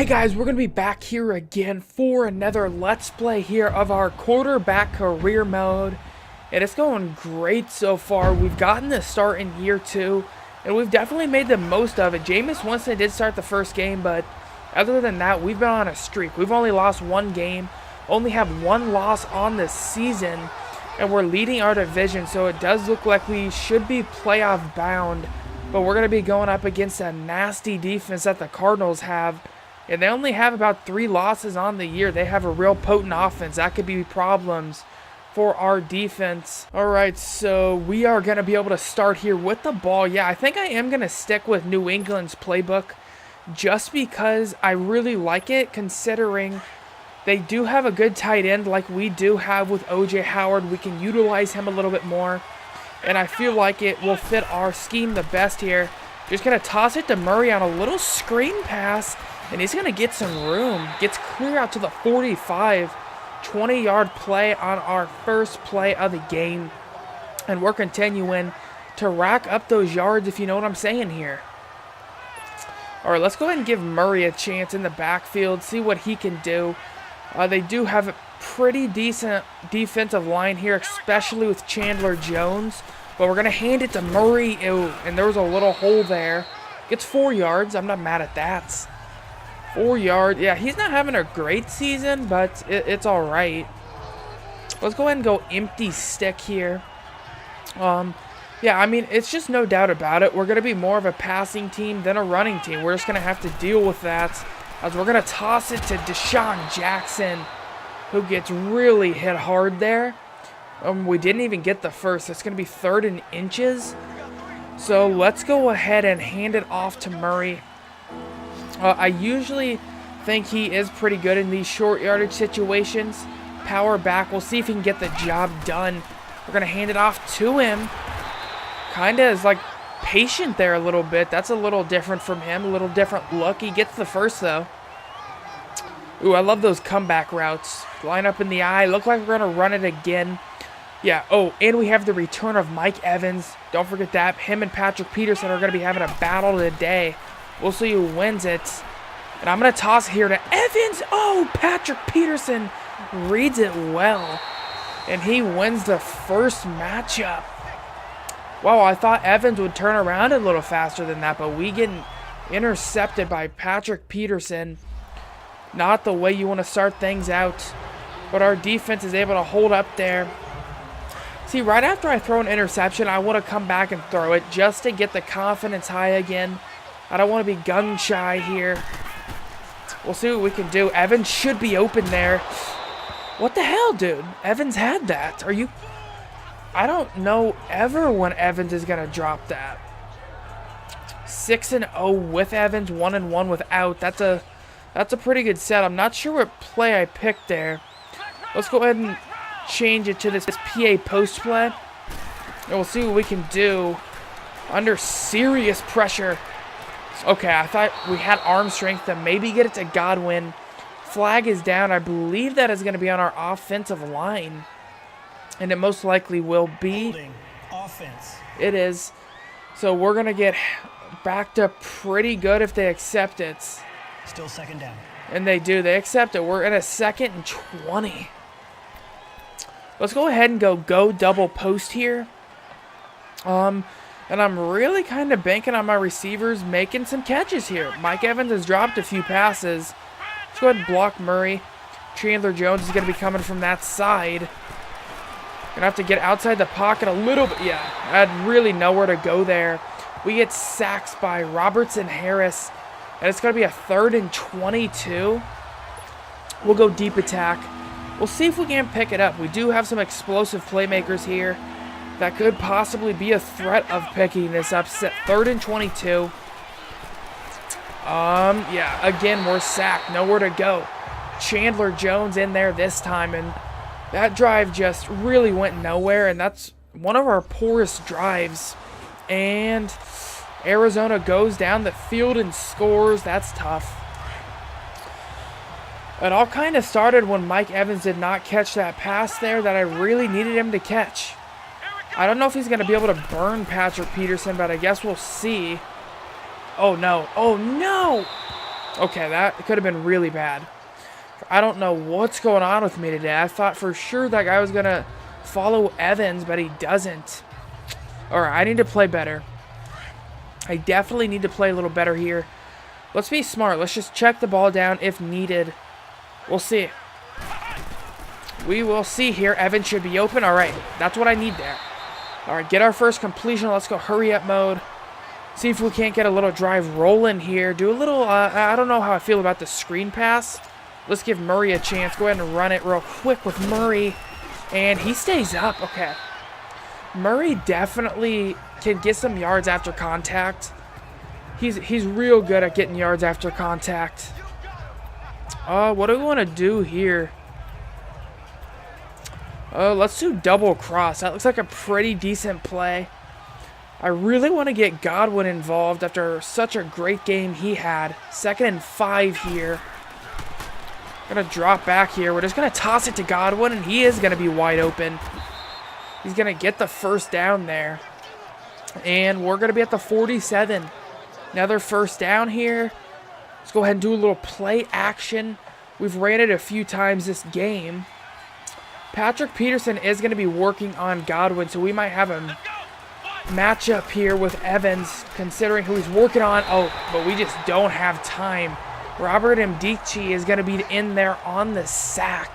Hey guys, we're going to be back here again for another Let's Play here of our quarterback career mode. And it's going great so far. We've gotten the start in year 2, and we've definitely made the most of it. Jameis Winston did start the first game, but other than that, we've been on a streak. We've only lost one game, only have one loss on the season, and we're leading our division, so it does look like we should be playoff bound. But we're going to be going up against a nasty defense that the Cardinals have. And they only have about 3 losses on the year. They have a real potent offense. That could be problems for our defense. Alright, so we are going to be able to start here with the ball. Yeah, I think I am going to stick with New England's playbook just because I really like it, considering they do have a good tight end like we do have with O.J. Howard. We can utilize him a little bit more, and I feel like it will fit our scheme the best here. Just going to toss it to Murray on a little screen pass. And he's going to get some room. Gets clear out to the 45. 20-yard play on our first play of the game. And we're continuing to rack up those yards, if you know what I'm saying here. Alright, let's go ahead and give Murray a chance in the backfield. See what he can do. They do have a pretty decent defensive line here, especially with Chandler Jones. But we're going to hand it to Murray. Ew, and there was a little hole there. Gets 4 yards. I'm not mad at that. 4 yards. Yeah, he's not having a great season, but it's all right. Let's go ahead and go empty stick here. Yeah, I mean, it's just no doubt about it. We're going to be more of a passing team than a running team. We're just going to have to deal with that, as we're going to toss it to Deshaun Jackson, who gets really hit hard there. We didn't even get the first. It's going to be 3rd and inches. So let's go ahead and hand it off to Murray. I usually think he is pretty good in these short yardage situations. Power back. We'll see if he can get the job done. We're going to hand it off to him. Kind of is like patient there a little bit. That's a little different from him. A little different look. He gets the first though. Ooh, I love those comeback routes. Line up in the eye. Look like we're going to run it again. Yeah. Oh, and we have the return of Mike Evans. Don't forget that. Him and Patrick Peterson are going to be having a battle today. We'll see who wins it. And I'm going to toss here to Evans. Oh, Patrick Peterson reads it well. And he wins the first matchup. Wow, I thought Evans would turn around a little faster than that, but we get intercepted by Patrick Peterson. Not the way you want to start things out. But our defense is able to hold up there. See, right after I throw an interception, I want to come back and throw it just to get the confidence high again. I don't want to be gun-shy here. We'll see what we can do. Evans should be open there. What the hell, dude? Evans had that. Are you... I don't know ever when Evans is going to drop that. 6-0 with Evans, 1-1 without. That's a pretty good set. I'm not sure what play I picked there. Let's go ahead and change it to this PA post play. And we'll see what we can do under serious pressure. Okay, I thought we had arm strength to maybe get it to Godwin. Flag is down. I believe that is going to be on our offensive line. And it most likely will be. Holding offense. It is. So we're going to get backed up pretty good if they accept it. Still 2nd down. And they do. They accept it. We're in a 2nd and 20. Let's go ahead and go double post here. And I'm really kind of banking on my receivers making some catches here. Mike Evans has dropped a few passes. Let's go ahead and block Murray. Chandler Jones is going to be coming from that side. Going to have to get outside the pocket a little bit. Yeah, I had really nowhere to go there. We get sacked by Robertson Harris. And it's going to be a 3rd and 22. We'll go deep attack. We'll see if we can pick it up. We do have some explosive playmakers here that could possibly be a threat of picking this up. 3rd and 22. Yeah, again, we're sacked. Nowhere to go. Chandler Jones in there this time, and that drive just really went nowhere, and that's one of our poorest drives. And Arizona goes down the field and scores. That's tough. It all kind of started when Mike Evans did not catch that pass there that I really needed him to catch. I don't know if he's going to be able to burn Patrick Peterson, but I guess we'll see. Oh, no. Oh, no! Okay, that could have been really bad. I don't know what's going on with me today. I thought for sure that guy was going to follow Evans, but he doesn't. Alright, I need to play better. I definitely need to play a little better here. Let's be smart. Let's just check the ball down if needed. We'll see. We will see here. Evans should be open. Alright, that's what I need there. Alright, get our first completion. Let's go hurry up mode. See if we can't get a little drive rolling here. Do a little, I don't know how I feel about the screen pass. Let's give Murray a chance. Go ahead and run it real quick with Murray. And he stays up. Okay. Murray definitely can get some yards after contact. He's real good at getting yards after contact. What do we want to do here? Let's do double cross. That looks like a pretty decent play. I really want to get Godwin involved after such a great game he had. 2nd and 5 here. Gonna drop back here. We're just gonna toss it to Godwin, and he is gonna be wide open. He's gonna get the first down there. And we're gonna be at the 47. Another first down here. Let's go ahead and do a little play action. We've ran it a few times this game. Patrick Peterson is gonna be working on Godwin, so we might have a matchup here with Evans, considering who he's working on. Oh, but we just don't have time. Robert Mdici is going to be in there on the sack.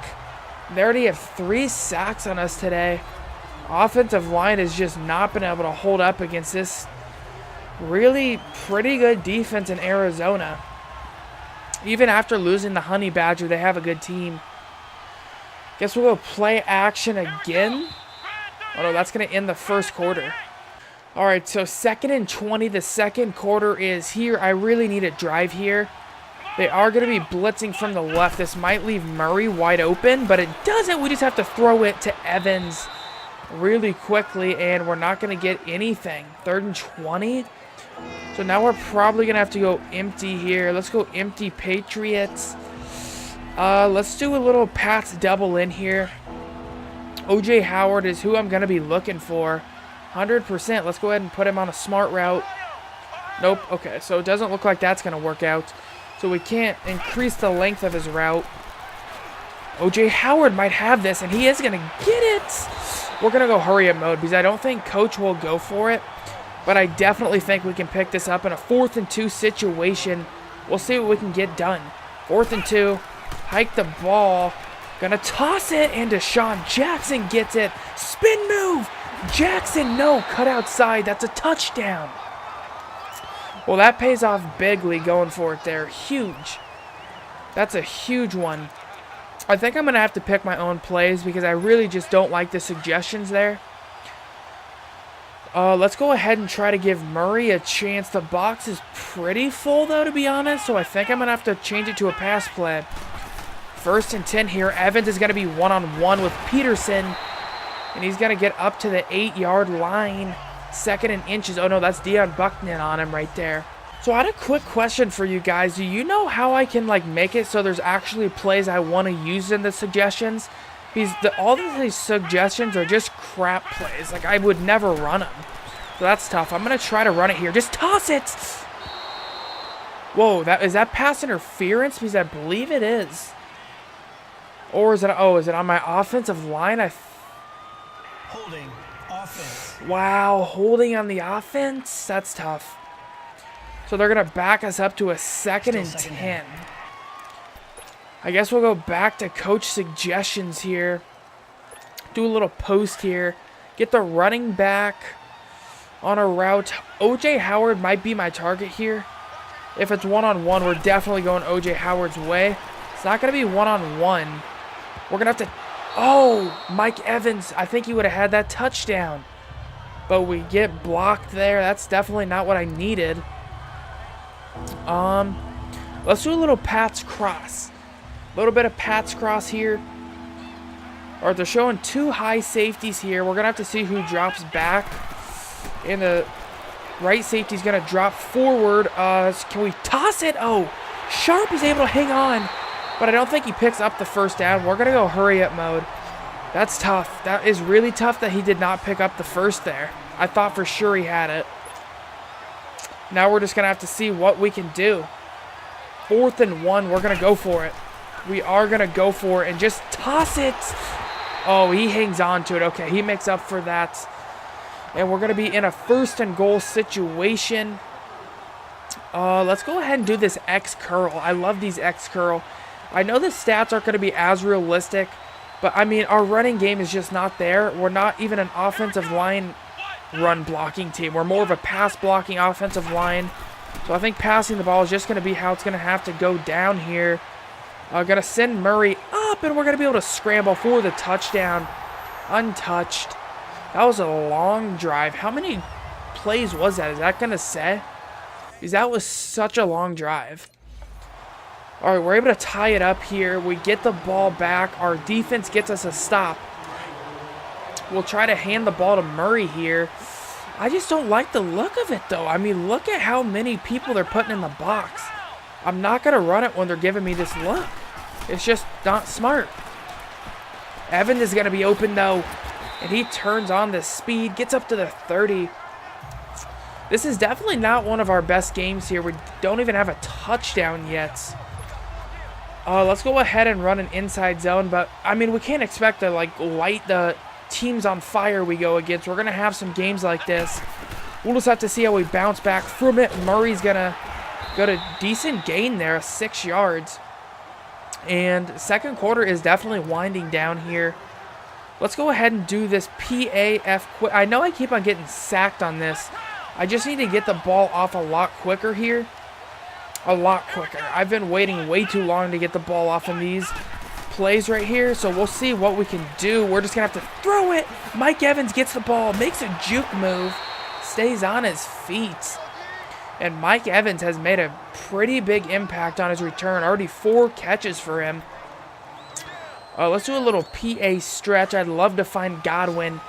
They already have 3 sacks on us today. Offensive line has just not been able to hold up against this really pretty good defense in Arizona. Even after losing the Honey Badger, they have a good team. Guess we'll go play action again. Oh no, that's going to end the first quarter. Alright, so 2nd and 20. The second quarter is here. I really need a drive here. They are going to be blitzing from the left. This might leave Murray wide open, but it doesn't. We just have to throw it to Evans really quickly, and we're not going to get anything. 3rd and 20. So now we're probably going to have to go empty here. Let's go empty Patriots. Let's do a little Pats double in here. O.J. Howard is who I'm going to be looking for. 100%. Let's go ahead and put him on a smart route. Nope. Okay, so it doesn't look like that's going to work out. So we can't increase the length of his route. O.J. Howard might have this, and he is going to get it. We're going to go hurry up mode because I don't think Coach will go for it. But I definitely think we can pick this up in a 4th and 2 situation. We'll see what we can get done. 4th and 2. Hike the ball. Going to toss it, and Deshaun Jackson gets it. Spin move. Jackson, no, cut outside. That's a touchdown. Well, that pays off bigly going for it there. Huge. That's a huge one. I think I'm going to have to pick my own plays because I really just don't like the suggestions there. Let's go ahead and try to give Murray a chance. The box is pretty full, though, to be honest, so I think I'm going to have to change it to a pass play. 1st and 10 here. Evans is going to be one-on-one with Peterson. And he's going to get up to the 8-yard line. 2nd and inches. Oh, no, that's Deion Buckner on him right there. So I had a quick question for you guys. Do you know how I can, make it so there's actually plays I want to use in the suggestions? Because all of these suggestions are just crap plays. I would never run them. So that's tough. I'm going to try to run it here. Just toss it! Whoa, is that pass interference? Because I believe it is. Or is it on my offensive line? Holding offense. Wow, holding on the offense? That's tough. So they're going to back us up to a 2nd and 10. I guess we'll go back to coach suggestions here. Do a little post here. Get the running back on a route. O.J. Howard might be my target here. If it's one-on-one, we're definitely going O.J. Howard's way. It's not going to be one-on-one. We're going to have to... Oh, Mike Evans. I think he would have had that touchdown. But we get blocked there. That's definitely not what I needed. Let's do a little Pats cross. A little bit of Pats cross here. Alright, they're showing 2 high safeties here. We're going to have to see who drops back. And the right safety's going to drop forward. Can we toss it? Oh, Sharp is able to hang on. But I don't think he picks up the first down. We're going to go hurry up mode. That's tough. That is really tough that he did not pick up the first there. I thought for sure he had it. Now we're just going to have to see what we can do. 4th and 1. We're going to go for it. We are going to go for it and just toss it. Oh, he hangs on to it. Okay, he makes up for that. And we're going to be in a 1st and goal situation. Let's go ahead and do this X curl. I love these X curl. I know the stats aren't going to be as realistic, but I mean, our running game is just not there. We're not even an offensive line run blocking team. We're more of a pass blocking offensive line. So I think passing the ball is just going to be how it's going to have to go down here. Going to send Murray up, and we're going to be able to scramble for the touchdown. Untouched. That was a long drive. How many plays was that? Is that going to say? Because that was such a long drive. All right, we're able to tie it up here. We get the ball back. Our defense gets us a stop. We'll try to hand the ball to Murray here. I just don't like the look of it, though. I mean, look at how many people they're putting in the box. I'm not going to run it when they're giving me this look. It's just not smart. Evans is going to be open, though. And he turns on the speed, gets up to the 30. This is definitely not one of our best games here. We don't even have a touchdown yet. Let's go ahead and run an inside zone. But, I mean, we can't expect to, like, light the teams on fire we go against. We're going to have some games like this. We'll just have to see how we bounce back from it. Murray's going to go to decent gain there, 6 yards. And 2nd quarter is definitely winding down here. Let's go ahead and do this PAF quick. I know I keep on getting sacked on this. I just need to get the ball off a lot quicker here. A lot quicker. I've been waiting way too long to get the ball off in these plays right here. So we'll see what we can do. We're just going to have to throw it. Mike Evans gets the ball, makes a juke move, stays on his feet. And Mike Evans has made a pretty big impact on his return. Already 4 catches for him. Let's do a little PA stretch. I'd love to find Godwin.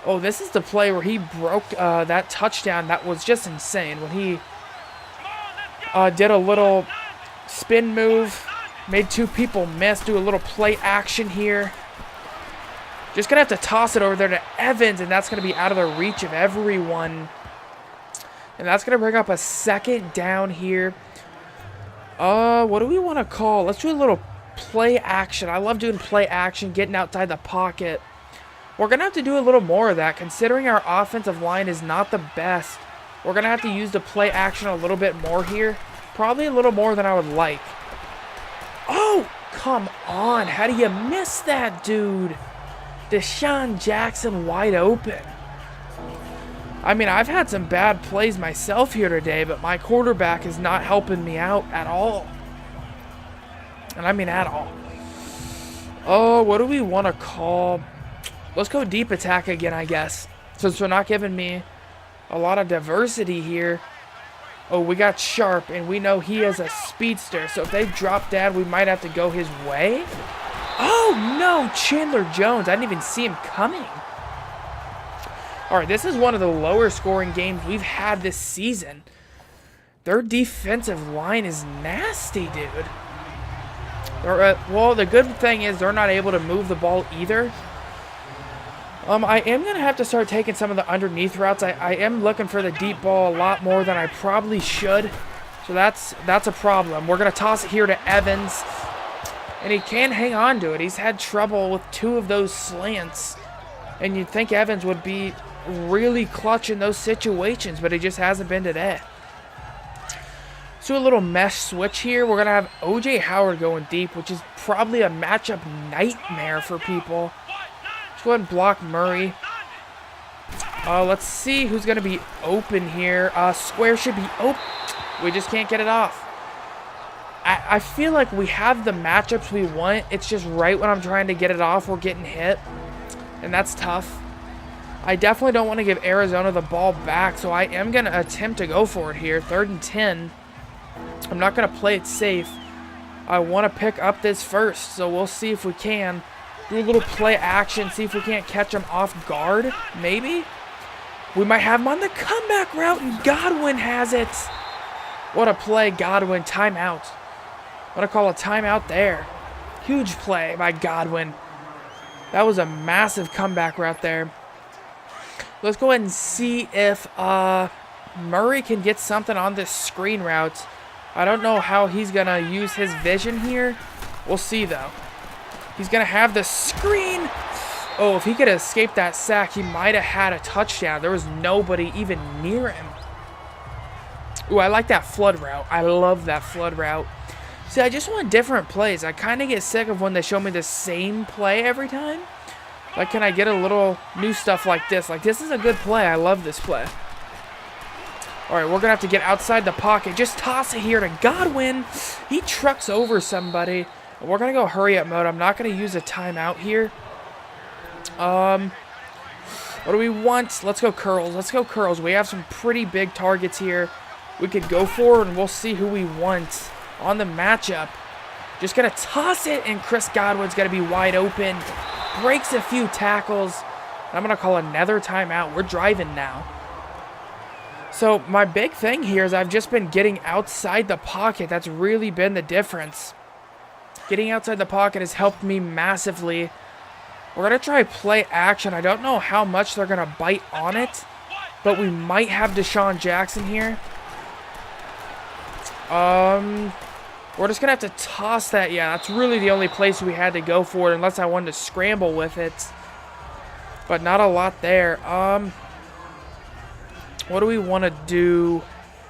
Oh, this is the play where he broke that touchdown. That was just insane. When he did a little spin move, made 2 people miss, do a little play action here. Just going to have to toss it over there to Evans, and that's going to be out of the reach of everyone. And that's going to bring up a 2nd down here. What do we want to call? Let's do a little play action. I love doing play action, getting outside the pocket. We're going to have to do a little more of that, considering our offensive line is not the best. We're going to have to use the play action a little bit more here. Probably a little more than I would like. Oh, come on. How do you miss that, dude? Deshaun Jackson wide open. I mean, I've had some bad plays myself here today, but my quarterback is not helping me out at all. And I mean at all. Oh, what do we want to call? Let's go deep attack again, I guess. Since they're not giving me a lot of diversity here. Oh, we got Sharp, and we know he is a speedster. So if they drop down, we might have to go his way. Oh, no, Chandler Jones. I didn't even see him coming. All right, this is one of the lower scoring games we've had this season. Their defensive line is nasty, dude. Well, the good thing is they're not able to move the ball either. I am going to have to start taking some of the underneath routes. I am looking for the deep ball a lot more than I probably should. So that's a problem. We're going to toss it here to Evans. And he can hang on to it. He's had trouble with 2 of those slants. And you'd think Evans would be really clutch in those situations, but he just hasn't been today. Let's do a little mesh switch here. We're going to have O.J. Howard going deep, which is probably a matchup nightmare for people. Let's go ahead and block Murray. Let's see who's going to be open here. Square should be open. We just can't get it off. I feel like we have the matchups we want. It's just right when I'm trying to get it off, we're getting hit. And that's tough. I definitely don't want to give Arizona the ball back, so I am going to attempt to go for it here. 3rd and 10. I'm not going to play it safe. I want to pick up this first, so we'll see if we can. Do a little play action, see if we can't catch him off guard, maybe? We might have him on the comeback route, and Godwin has it. What a play, Godwin. Timeout. I'm going to call a timeout there. Huge play by Godwin. That was a massive comeback route there. Let's go ahead and see if Murray can get something on this screen route. I don't know how he's going to use his vision here. We'll see, though. He's going to have the screen. Oh, if he could escape that sack, he might have had a touchdown. There was nobody even near him. Ooh, I like that flood route. I love that flood route. See, I just want different plays. I kind of get sick of when they show me the same play every time. Like, can I get a little new stuff like this? Like, this is a good play. I love this play. All right, we're going to have to get outside the pocket. Just toss it here to Godwin. He trucks over somebody. We're going to go hurry up mode. I'm not going to use a timeout here. What do we want? Let's go curls. Let's go curls. We have some pretty big targets here. We could go forward, and we'll see who we want on the matchup. Just going to toss it, and Chris Godwin's going to be wide open. Breaks a few tackles. I'm going to call another timeout. We're driving now. So my big thing here is I've just been getting outside the pocket. That's really been the difference. Getting outside the pocket has helped me massively. We're going to try play action. I don't know how much they're going to bite on it, but we might have Deshaun Jackson here. We're just going to have to toss that. Yeah, that's really the only place we had to go for it, unless I wanted to scramble with it. But not a lot there. What do we want to do?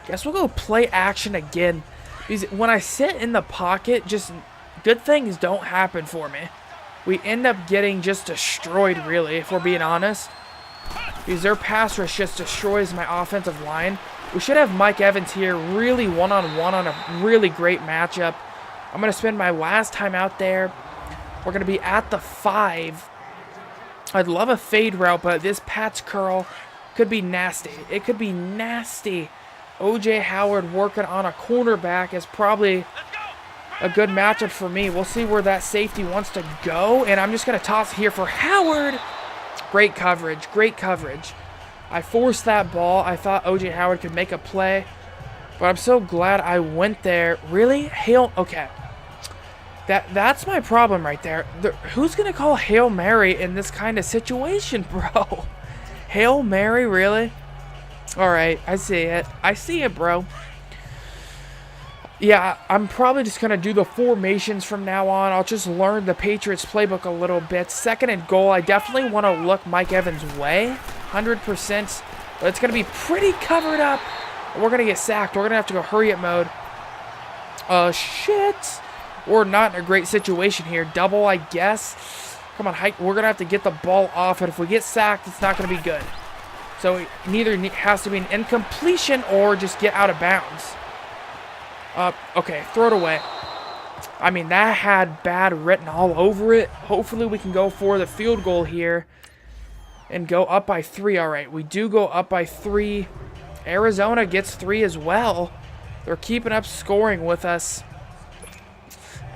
Guess we'll go play action again. Because when I sit in the pocket, just good things don't happen for me. We end up getting just destroyed, really, if we're being honest. Because their pass rush just destroys my offensive line. We should have Mike Evans here really one-on-one on a really great matchup. I'm going to spend my last time out there. We're going to be at the 5. I'd love a fade route, but this Pat's curl could be nasty. It could be nasty. O.J. Howard working on a cornerback is probably a good matchup for me. We'll see where that safety wants to go, and I'm just going to toss here for Howard. Great coverage. Great coverage. I forced that ball. I thought O.J. Howard could make a play, but I'm so glad I went there. Really? Hail? Okay. That's my problem right there. Who's going to call Hail Mary in this kind of situation, bro? Hail Mary, really? All right, I see it. I see it, bro. Yeah, I'm probably just going to do the formations from now on. I'll just learn the Patriots playbook a little bit. Second and goal, I definitely want to look Mike Evans' way. 100%. But it's going to be pretty covered up. We're going to get sacked. We're going to have to go hurry up mode. Shit. We're not in a great situation here. Double, I guess. Come on, Hike. We're going to have to get the ball off. And if we get sacked, it's not going to be good. So it neither has to be an incompletion or just get out of bounds. Okay, throw it away. I mean, that had bad written all over it. Hopefully we can go for the field goal here and go up by 3. All right, we do go up by 3. Arizona gets 3 as well. They're keeping up scoring with us.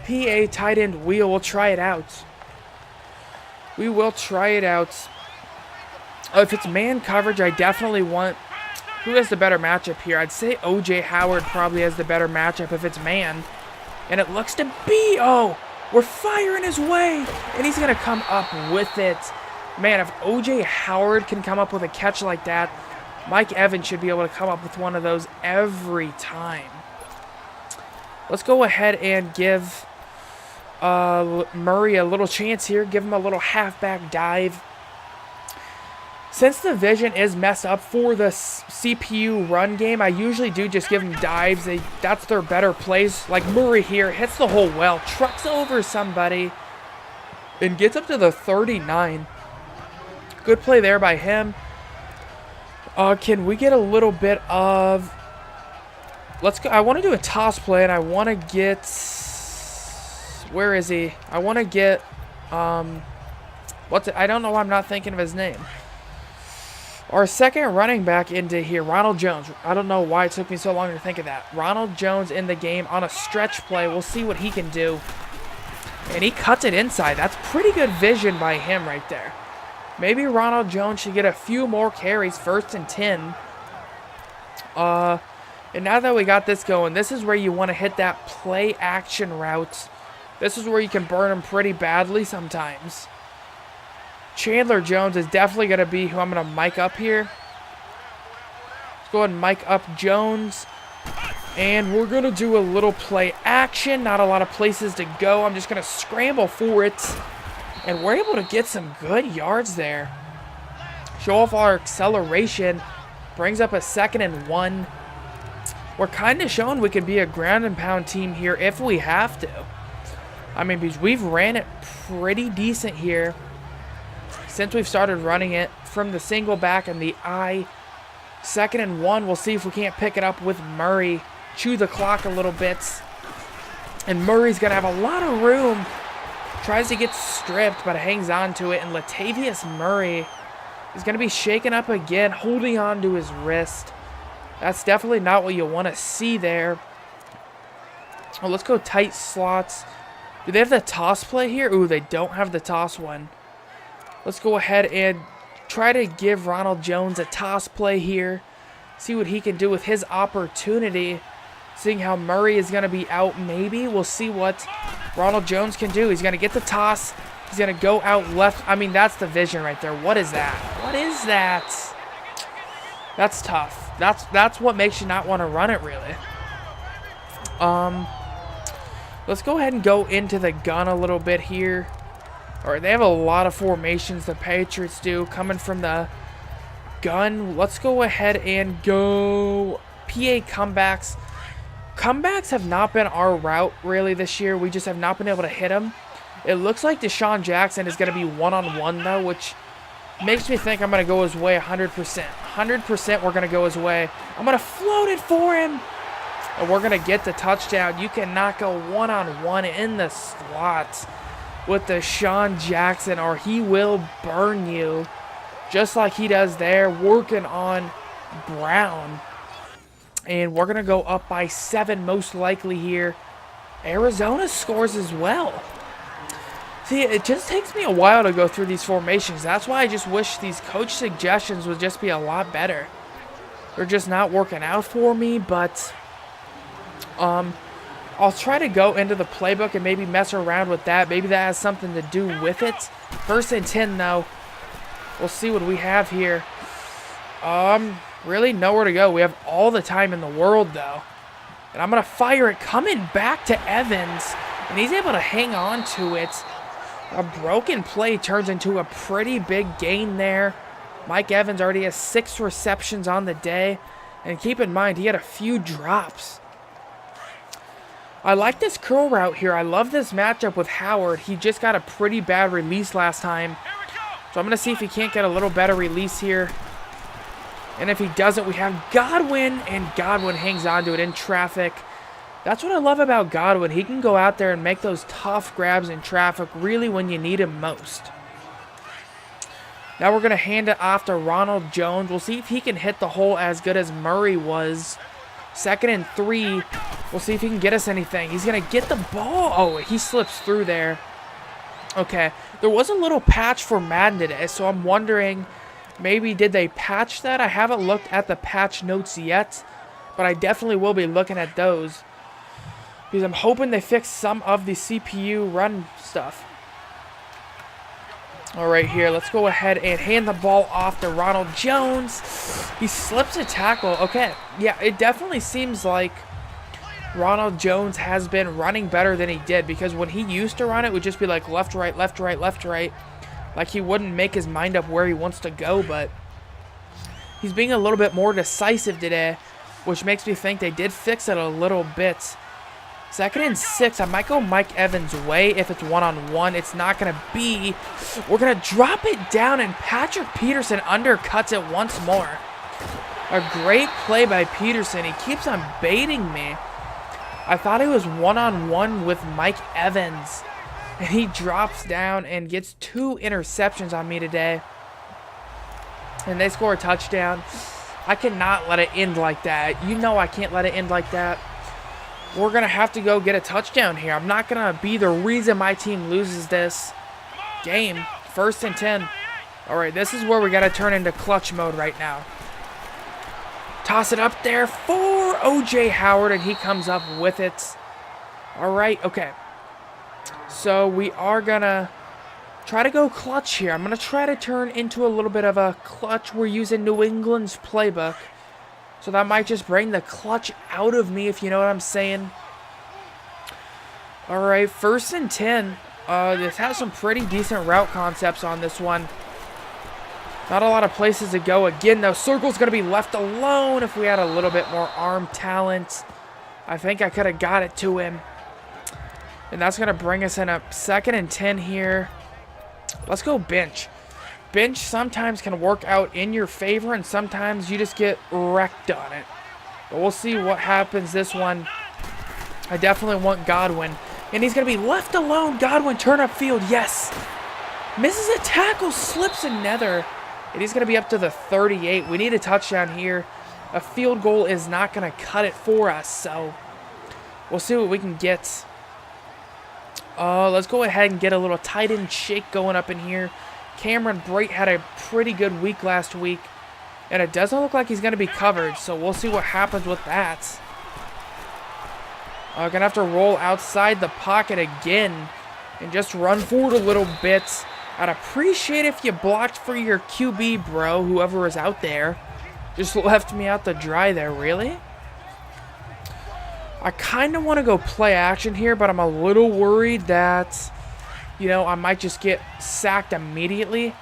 PA tight end wheel. We'll try it out. We will try it out. If it's man coverage, I definitely want... Who has the better matchup here? I'd say O.J. Howard probably has the better matchup if it's man. And it looks to be... Oh, we're firing his way. And he's going to come up with it. Man, if O.J. Howard can come up with a catch like that, Mike Evans should be able to come up with one of those every time. Let's go ahead and give Murray a little chance here. Give him a little halfback dive. Since the vision is messed up for the CPU run game, I usually do just give them dives. That's their better plays. Like Murray here, hits the hole well, trucks over somebody, and gets up to the 39. Good play there by him. Can we get a little bit of... Let's go. I want to do a toss play, and I want to get... Where is he? I want to get... What's it? I don't know why I'm not thinking of his name. Our second running back into here, Ronald Jones. I don't know why it took me so long to think of that. Ronald Jones in the game on a stretch play. We'll see what he can do. And he cuts it inside. That's pretty good vision by him right there. Maybe Ronald Jones should get a few more carries, 1st and 10. And now that we got this going, this is where you want to hit that play action route. This is where you can burn them pretty badly sometimes. Chandler Jones is definitely going to be who I'm going to mic up here. Let's go ahead and mic up Jones. And we're going to do a little play action. Not a lot of places to go. I'm just going to scramble for it. And we're able to get some good yards there. Show off our acceleration. Brings up a 2nd and 1. We're kind of showing we can be a ground and pound team here if we have to. I mean, because we've ran it pretty decent here since we've started running it from the single back and the I. 2nd and 1. We'll see if we can't pick it up with Murray. Chew the clock a little bit. And Murray's going to have a lot of room. Tries to get stripped, but hangs on to it. And Latavius Murray is going to be shaken up again, holding on to his wrist. That's definitely not what you want to see there. Well, let's go tight slots. Do they have the toss play here? Ooh, they don't have the toss one. Let's go ahead and try to give Ronald Jones a toss play here. See what he can do with his opportunity. Seeing how Murray is going to be out, maybe. We'll see what Ronald Jones can do. He's going to get the toss. He's going to go out left. I mean, that's the vision right there. What is that? What is that? That's tough. That's what makes you not want to run it, really. Let's go ahead and go into the gun a little bit here. All right, they have a lot of formations, the Patriots do, coming from the gun. Let's go ahead and go PA comebacks. Comebacks have not been our route, really, this year. We just have not been able to hit them. It looks like Deshaun Jackson is going to be one-on-one, though, which makes me think I'm going to go his way 100%. 100% we're going to go his way. I'm going to float it for him. And we're going to get the touchdown. You cannot go one-on-one in the slot with Deshaun Jackson, or he will burn you. Just like he does there, working on Brown. And we're going to go up by 7 most likely here. Arizona scores as well. See, it just takes me a while to go through these formations. That's why I just wish these coach suggestions would just be a lot better. They're just not working out for me, but I'll try to go into the playbook and maybe mess around with that. Maybe that has something to do with it. 1st and 10, though. We'll see what we have here. Really nowhere to go. We have all the time in the world, though. And I'm going to fire it coming back to Evans. And he's able to hang on to it. A broken play turns into a pretty big gain there. Mike Evans already has 6 receptions on the day. And keep in mind, he had a few drops. I like this curl route here. I love this matchup with Howard. He just got a pretty bad release last time. So I'm going to see if he can't get a little better release here. And if he doesn't, we have Godwin. And Godwin hangs on to it in traffic. That's what I love about Godwin. He can go out there and make those tough grabs in traffic really when you need him most. Now we're going to hand it off to Ronald Jones. We'll see if he can hit the hole as good as Murray was. 2nd and 3. We'll see if he can get us anything. He's going to get the ball. Oh, he slips through there. Okay. There was a little patch for Madden today, so I'm wondering, maybe did they patch that? I haven't looked at the patch notes yet, but I definitely will be looking at those, because I'm hoping they fix some of the CPU run stuff. All right, here, let's go ahead and hand the ball off to Ronald Jones. He slips a tackle. Okay, yeah, it definitely seems like Ronald Jones has been running better than he did, because when he used to run, it would just be like left, right, left, right, left, right. Like he wouldn't make his mind up where he wants to go, but he's being a little bit more decisive today, which makes me think they did fix it a little bit. 2nd and 6. I might go Mike Evans' way if it's one-on-one. It's not going to be. We're going to drop it down, and Patrick Peterson undercuts it once more. A great play by Peterson. He keeps on baiting me. I thought he was one-on-one with Mike Evans, and he drops down and gets 2 interceptions on me today. And they score a touchdown. I cannot let it end like that. You know I can't let it end like that. We're going to have to go get a touchdown here. I'm not going to be the reason my team loses this game. 1st and 10. All right, this is where we got to turn into clutch mode right now. Toss it up there for O.J. Howard, and he comes up with it. All right, okay. So we are going to try to go clutch here. I'm going to try to turn into a little bit of a clutch. We're using New England's playbook. So that might just bring the clutch out of me, if you know what I'm saying. Alright, 1st and 10. This has some pretty decent route concepts on this one. Not a lot of places to go. Again, though, circle's going to be left alone if we had a little bit more arm talent. I think I could have got it to him. And that's going to bring us in a 2nd and 10 here. Let's go bench. Bench sometimes can work out in your favor, and sometimes you just get wrecked on it. But we'll see what happens this one. I definitely want Godwin. And he's going to be left alone. Godwin, turn upfield. Yes. Misses a tackle, slips another. And he's going to be up to the 38. We need a touchdown here. A field goal is not going to cut it for us. So we'll see what we can get. Let's go ahead and get a little tight end shake going up in here. Cameron Brate had a pretty good week last week. And it doesn't look like he's going to be covered. So we'll see what happens with that. Going to have to roll outside the pocket again. And just run forward a little bit. I'd appreciate if you blocked for your QB, bro. Whoever is out there. Just left me out to dry there, really? I kind of want to go play action here, but I'm a little worried that, you know, I might just get sacked immediately.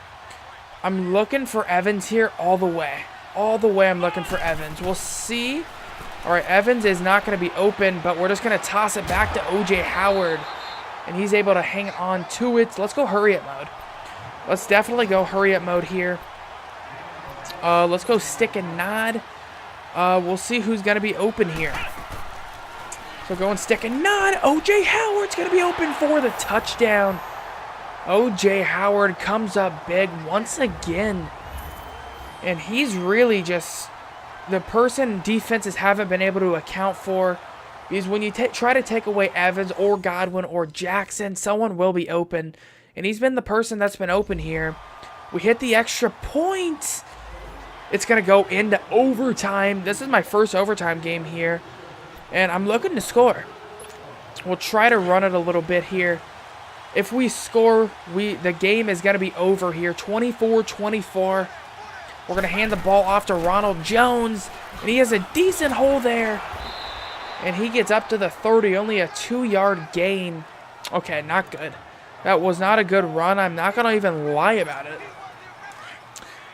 I'm looking for Evans here all the way. All the way I'm looking for Evans. We'll see. All right, Evans is not going to be open, but we're just going to toss it back to O.J. Howard. And he's able to hang on to it. Let's go hurry-up mode. Let's definitely go hurry-up mode here. Let's go stick and nod. We'll see who's going to be open here. So go and stick and nod. O.J. Howard's going to be open for the touchdown. O.J. Howard comes up big once again. And he's really just the person defenses haven't been able to account for. Because when you try to take away Evans or Godwin or Jackson, someone will be open. And he's been the person that's been open here. We hit the extra point. It's going to go into overtime. This is my first overtime game here. And I'm looking to score. We'll try to run it a little bit here. If we score, the game is going to be over here. 24-24. We're going to hand the ball off to Ronald Jones. And he has a decent hole there. And he gets up to the 30. Only a 2-yard gain. Okay, not good. That was not a good run. I'm not going to even lie about it.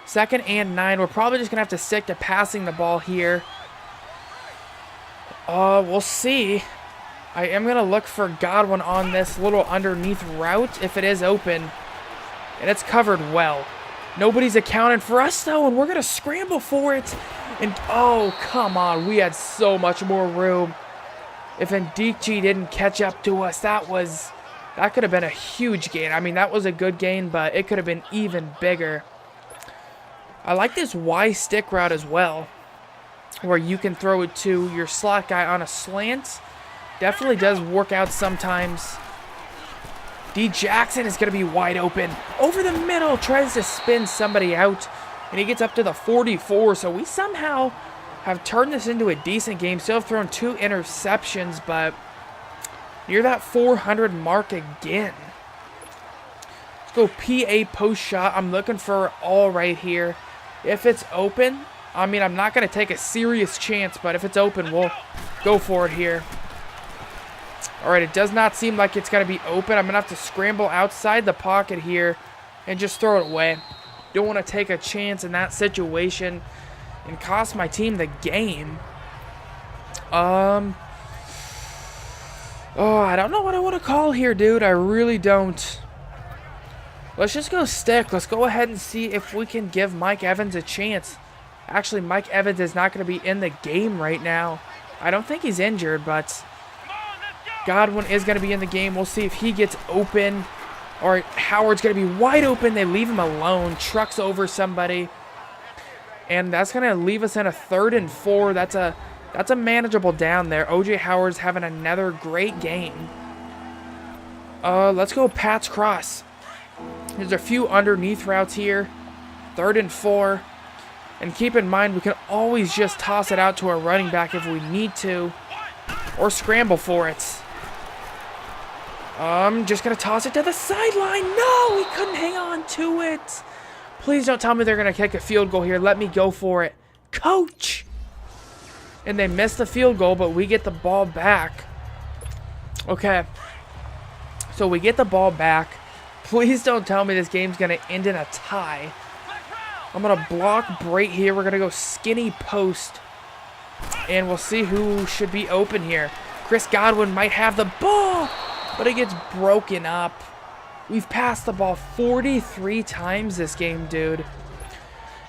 2nd and 9. We're probably just going to have to stick to passing the ball here. We'll see. I am going to look for Godwin on this little underneath route if it is open. And it's covered well. Nobody's accounted for us, though, and we're going to scramble for it. And, oh, come on. We had so much more room. If Ndikji didn't catch up to us, that could have been a huge gain. I mean, that was a good gain, but it could have been even bigger. I like this Y stick route as well, where you can throw it to your slot guy on a slant. Definitely does work out sometimes. D. Jackson is going to be wide open. Over the middle, tries to spin somebody out, and he gets up to the 44. So we somehow have turned this into a decent game. Still have thrown 2 interceptions, but near that 400 mark again. Let's go PA post shot. I'm looking for all right here. If it's open, I mean, I'm not going to take a serious chance, but if it's open, we'll go for it here. All right, it does not seem like it's going to be open. I'm going to have to scramble outside the pocket here and just throw it away. Don't want to take a chance in that situation and cost my team the game. Oh, I don't know what I want to call here, dude. I really don't. Let's just go stick. Let's go ahead and see if we can give Mike Evans a chance. Actually, Mike Evans is not going to be in the game right now. I don't think he's injured, but Godwin is going to be in the game. We'll see if he gets open. All right, Howard's going to be wide open. They leave him alone. Trucks over somebody. And that's going to leave us in a 3rd and 4. That's a manageable down there. O.J. Howard's having another great game. Let's go Pat's cross. There's a few underneath routes here. 3rd and 4. And keep in mind, we can always just toss it out to our running back if we need to. Or scramble for it. I'm just going to toss it to the sideline. No, he couldn't hang on to it. Please don't tell me they're going to kick a field goal here. Let me go for it. Coach. And they missed the field goal, but we get the ball back. Okay. So we get the ball back. Please don't tell me this game's going to end in a tie. I'm going to block Brait here. We're going to go skinny post. And we'll see who should be open here. Chris Godwin might have the ball, but it gets broken up. We've passed the ball 43 times this game, dude.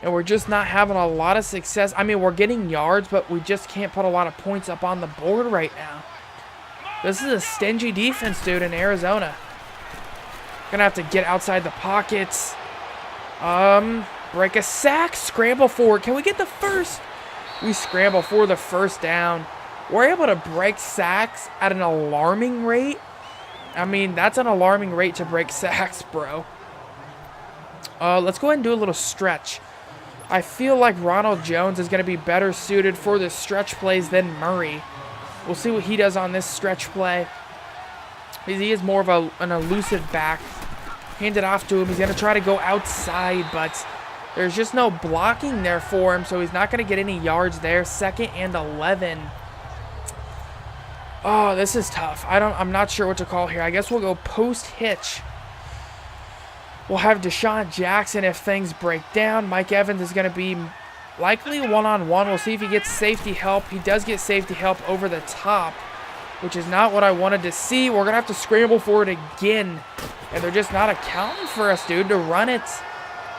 And we're just not having a lot of success. I mean, we're getting yards, but we just can't put a lot of points up on the board right now. This is a stingy defense, dude, in Arizona. Gonna have to get outside the pockets. Break a sack, scramble forward. Can we get the first? We scramble for the first down. We're able to break sacks at an alarming rate. I mean, that's an alarming rate to break sacks, bro. Let's go ahead and do a little stretch. I feel like Ronald Jones is going to be better suited for the stretch plays than Murray. We'll see what he does on this stretch play. He is more of an elusive back. Hand it off to him. He's going to try to go outside, but there's just no blocking there for him, so he's not going to get any yards there. 2nd and 11. Oh, this is tough. I'm not sure what to call here. I guess we'll go post hitch. We'll have Deshaun Jackson if things break down. Mike Evans is going to be likely one-on-one. We'll see if he gets safety help. He does get safety help over the top, which is not what I wanted to see. We're going to have to scramble for it again, and they're just not accounting for us, dude, to run it.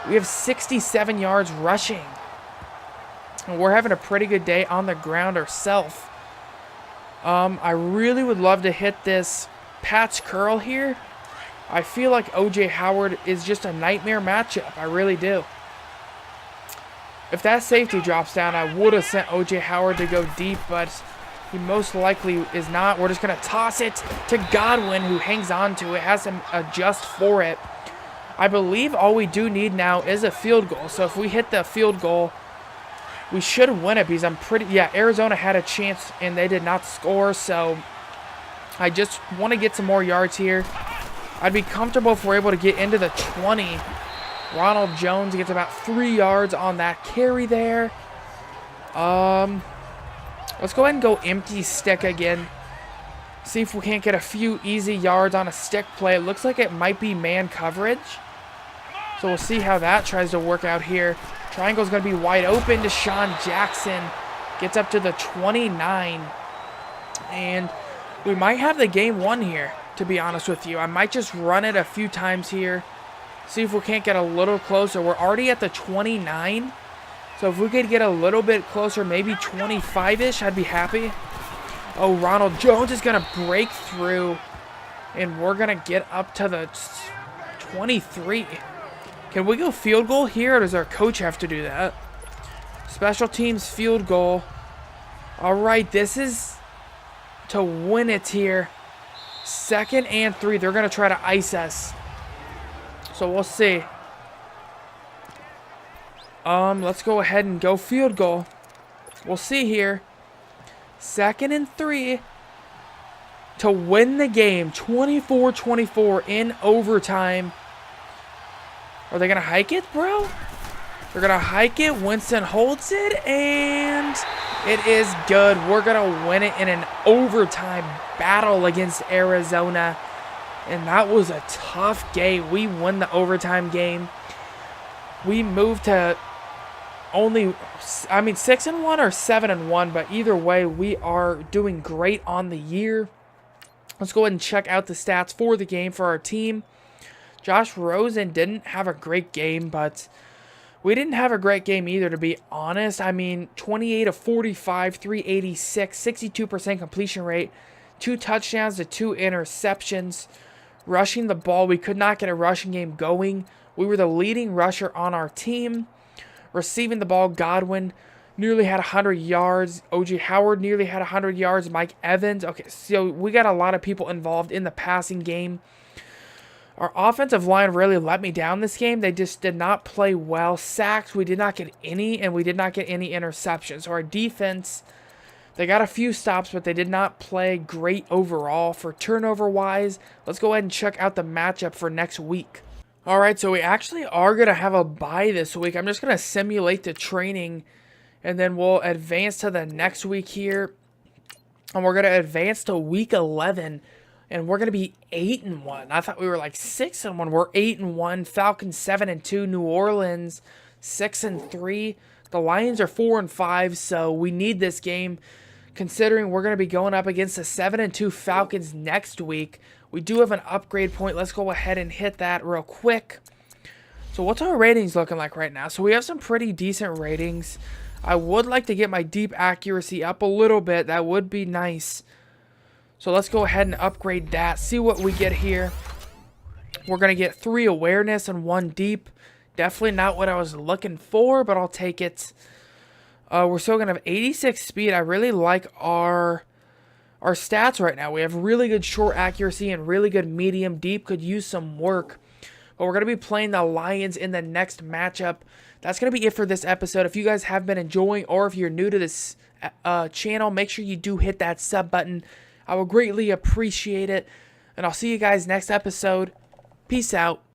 We have 67 yards rushing, and we're having a pretty good day on the ground ourselves. I really would love to hit this Pat's curl here. I feel like O.J. Howard is just a nightmare matchup. I really do. If that safety drops down, I would have sent O.J. Howard to go deep, but he most likely is not. We're just going to toss it to Godwin, who hangs on to it, has to adjust for it. I believe all we do need now is a field goal. So if we hit the field goal, we should win it because Arizona had a chance and they did not score. So I just want to get some more yards here. I'd be comfortable if we're able to get into the 20. Ronald Jones gets about 3 yards on that carry there. Let's go ahead and go empty stick again. See if we can't get a few easy yards on a stick play. It looks like it might be man coverage. So we'll see how that tries to work out here. Triangle's going to be wide open. Deshaun Jackson gets up to the 29. And we might have the game won here, to be honest with you. I might just run it a few times here. See if we can't get a little closer. We're already at the 29. So if we could get a little bit closer, maybe 25-ish, I'd be happy. Oh, Ronald Jones is going to break through. And we're going to get up to the 23. Can we go field goal here, or does our coach have to do that? Special teams field goal. All right, this is to win it here. 2nd and 3. They're going to try to ice us. So we'll see. Let's go ahead and go field goal. We'll see here. 2nd and 3 to win the game. 24-24 in overtime. Are they going to hike it, bro? They're going to hike it. Winston holds it, and it is good. We're going to win it in an overtime battle against Arizona. And that was a tough game. We won the overtime game. We moved to only, 6-1 or 7-1, but either way, we are doing great on the year. Let's go ahead and check out the stats for the game for our team. Josh Rosen didn't have a great game, but we didn't have a great game either, to be honest. 28 of 45, 386, 62% completion rate, 2 touchdowns to 2 interceptions. Rushing the ball, we could not get a rushing game going. We were the leading rusher on our team. Receiving the ball, Godwin nearly had 100 yards. O.J. Howard nearly had 100 yards. Mike Evans. Okay, so we got a lot of people involved in the passing game. Our offensive line really let me down this game. They just did not play well. Sacks, we did not get any, and we did not get any interceptions. So our defense, they got a few stops, but they did not play great overall. For turnover-wise, let's go ahead and check out the matchup for next week. All right, so we actually are going to have a bye this week. I'm just going to simulate the training And then we'll advance to the next week here. And we're going to advance to week 11. And we're going to be 8-1. I thought we were like 6-1. We're 8-1. Falcons 7-2. New Orleans 6-3. The Lions are 4-5. So we need this game, considering we're going to be going up against the 7-2 Falcons next week. We do have an upgrade point. Let's go ahead and hit that real quick. So what's our ratings looking like right now? So we have some pretty decent ratings. I would like to get my deep accuracy up a little bit. That would be nice. So let's go ahead and upgrade that. See what we get here. We're going to get 3 awareness and 1 deep. Definitely not what I was looking for, but I'll take it. We're still going to have 86 speed. I really like our stats right now. We have really good short accuracy and really good medium. Deep could use some work. But we're going to be playing the Lions in the next matchup. That's going to be it for this episode. If you guys have been enjoying, or if you're new to this channel, make sure you do hit that sub button. I will greatly appreciate it. And I'll see you guys next episode. Peace out.